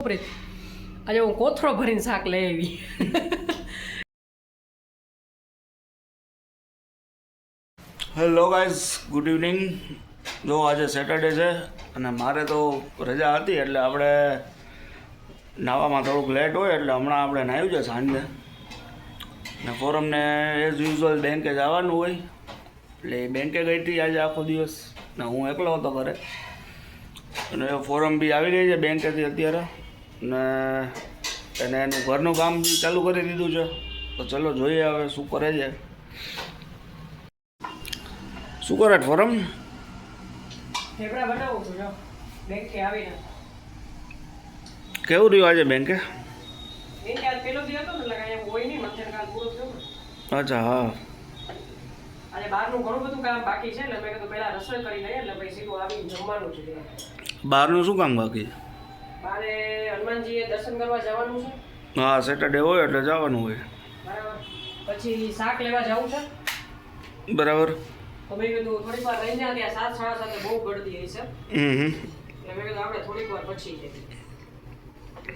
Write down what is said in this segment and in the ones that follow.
આજે હું કોથળો ભરીને શાક લઈ આવી. Hello guys, good evening. જો આજે સેટરડે છે અને મારે તો રજા હતી એટલે આપણે નાવામાં થોડુંક લેટ હોય એટલે હમણાં આપણે નાહ્યું છે સાંજે ને ફોરમને એઝ યુઝ્યુઅલ બેંકે જવાનું હોય એટલે બેંકે ગઈ હતી આજે આખો દિવસ ને હું એકલો હતો ઘરે અને ફોરમ બી આવી ગઈ છે બેંકેથી અત્યારે ને એને એનું ઘરનું કામ બી ચાલુ કરી દીધું છે. તો ચલો જોઈએ હવે શું કરે છે. શું કરે ફોરમ? ઢેબરા બનાવું છું જો બેંકે આવીને. કેવું રહ્યું આજે બેંકે? બેંકે આજ પેલો દી હતો ને એટલે કાંઈ હોય નહીં, મધ્યાહન કાલ પૂરો થયો ને. અચ્છા, હા. આજે બહારનું ઘણું બધું કામ બાકી છે એટલે મેં કીધું પહેલાં રસોઈ કરી લઈએ એટલે પછી સીધું આવી જમવાનું છે. બહારનું શું કામ બાકી? બારે હનુમાનજીએ દર્શન કરવા જવાનું છે. હા, સેટરડે હોય એટલે જવાનું હોય. બરાબર. પછી શાક લેવા જવું છે. બરાબર. તો મેં કીધું થોડીક વાર રહીને ત્યાં 7:30 બહુ ગળદી હશે એટલે મેં કીધું આપણે થોડીક વાર પછી જઈએ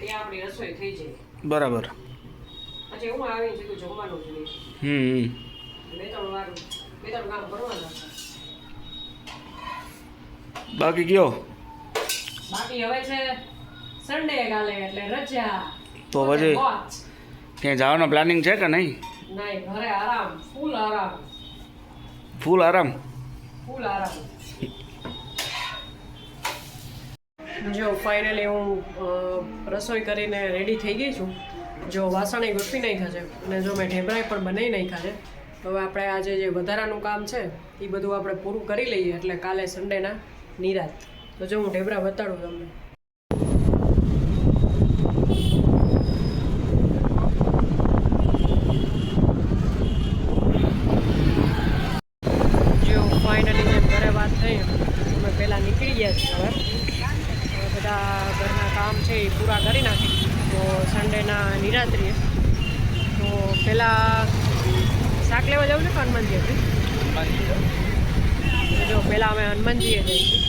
ત્યાં આપણી રસોઈ થઈ જાય. બરાબર. પછી હું આવીને સીધું જમવાનું જ લઈશ. બે ત્રણ કામ કરવાના છે. બાકી કયો? બાકી હવે છે સન્ડે કાલે એટલે રજા. તો પછી ત્યાં જવાનો પ્લાનિંગ છે કે નહીં? નહીં, ઘરે આરામ, ફૂલ આરામ. ફૂલ આરામ? ફૂલ આરામ. જો ફાઇનલી હું રસોઈ કરીને રેડી થઈ ગઈ છું. જો વાસણે ગોઠવી નાખ્યા છે અને જો મેં ઢેબરાય પણ બનાવી નાખ્યા છે. હવે આપણે આજે જે વધારાનું કામ છે એ બધું આપણે પૂરું કરી લઈએ એટલે કાલે સન્ડેના નિરાંત. તો જો હું ઢેબરા બતાડું તમને. જો ફાઇનલી જેમ ઘરે વાત થઈ અમે પહેલાં નીકળી ગયા છીએ. હવે બધા ઘરના કામ છે એ પૂરા કરી નાખી તો સન્ડેના નિરાત્રિએ. તો પહેલાં શાક લેવા જવું છે કે હનુમાનજી આપણે? જો પહેલાં અમે હનુમાનજીએ જઈશું.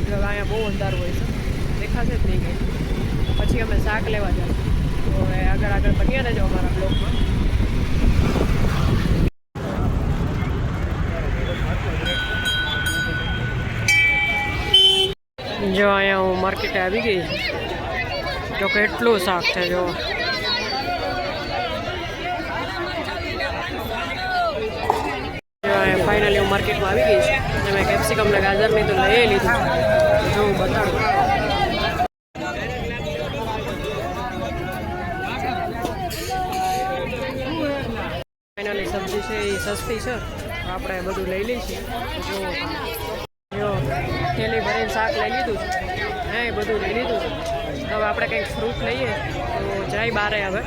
જો અહીંયા બહુ અંધારું હોય છે, દેખાશે જ નહીં કંઈ. પછી અમે શાક લેવા જઈશું. તો હવે આગળ બન્યા રહેજો અમારા બ્લોગમાં. જો અહીંયા હું માર્કેટે આવી ગઈ છું. જો કેટલું શાક છે જો. ફાઇનલી હું માર્કેટમાં આવી ગઈ છું અને મેં કેપ્સિકમ ને ગાજરની તો લઈ લીધું. જો હું બતાડું. ફાઇનલી સબ્જી છે એ સસ્તી છે, આપણે બધું લઈ લઈશું. જો થેલી ભરીને શાક લઈ લીધું છે. હા, એ બધું લઈ લીધું છે. હવે આપણે કંઈક ફ્રૂટ લઈએ તો જાય બારે. હવે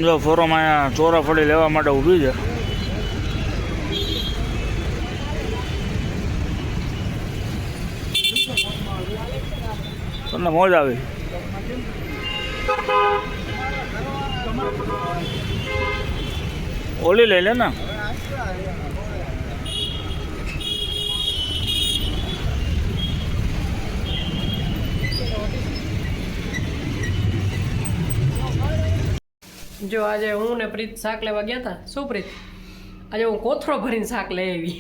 જો ફોરમ અહીંયા ચોરાફળી લેવા માટે ઊભી છે. તમને મોજ આવી? ઓલી લઈ લે ને. જો આજે હું ને પ્રીત શાક લેવા ગયા હતા. શું પ્રીત? આજે હું કોથળો ભરીને શાક લઈ આવી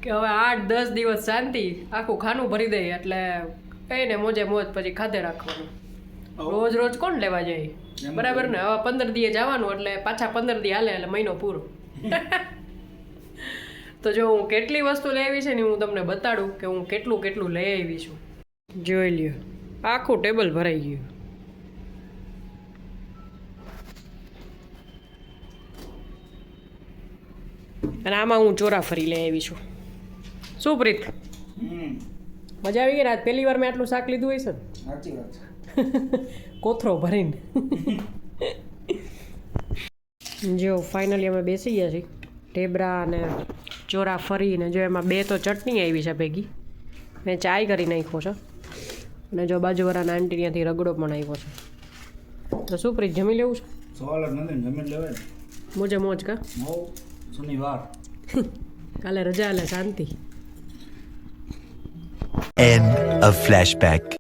કે હવે 8-10 દિવસ શાંતિ, આખું ખાનું ભરી દઈએ એટલે કહીને મોજે મોજ પછી ખાધે રાખવાનું. રોજ રોજ કોણ લેવા જાય? બરાબર ને? હવે 15 દીએ જવાનું એટલે પાછા 15 દી હાલે એટલે મહિનો પૂરો. તો જો હું કેટલી વસ્તુ લઈ આવી છે ને હું તમને બતાડું કે હું કેટલું લઈ આવી છું. જોઈ લ્યો, આખું ટેબલ ભરાઈ ગયું. અને આમાં હું ચોરાફળી લઈ આવી છું. શું પ્રીત? મજા આવી ગઈ? રાત પહેલી વાર મેં આટલું શાક લીધું હોય છે. સાચી વાત છે. કોથળો ભરીને. જો ફાઇનલી અમે બેસી ગયા છીએ. ઢેબરા અને ચોરાફળી ને જો એમાં 2 તો ચટણી આવી છે ભેગી. મેં ચાય કરી નાખ્યો છે અને જો બાજુવાળાના આંટી ત્યાંથી રગડો પણ આવ્યો છે. તો શું પ્રીત, જમી લેવું છે? સવાલ જ નથી, જમી લેવાય. મોજે મોજ કા? શનિવાર કાલે રજા એટલે શાંતિ. End of flashback.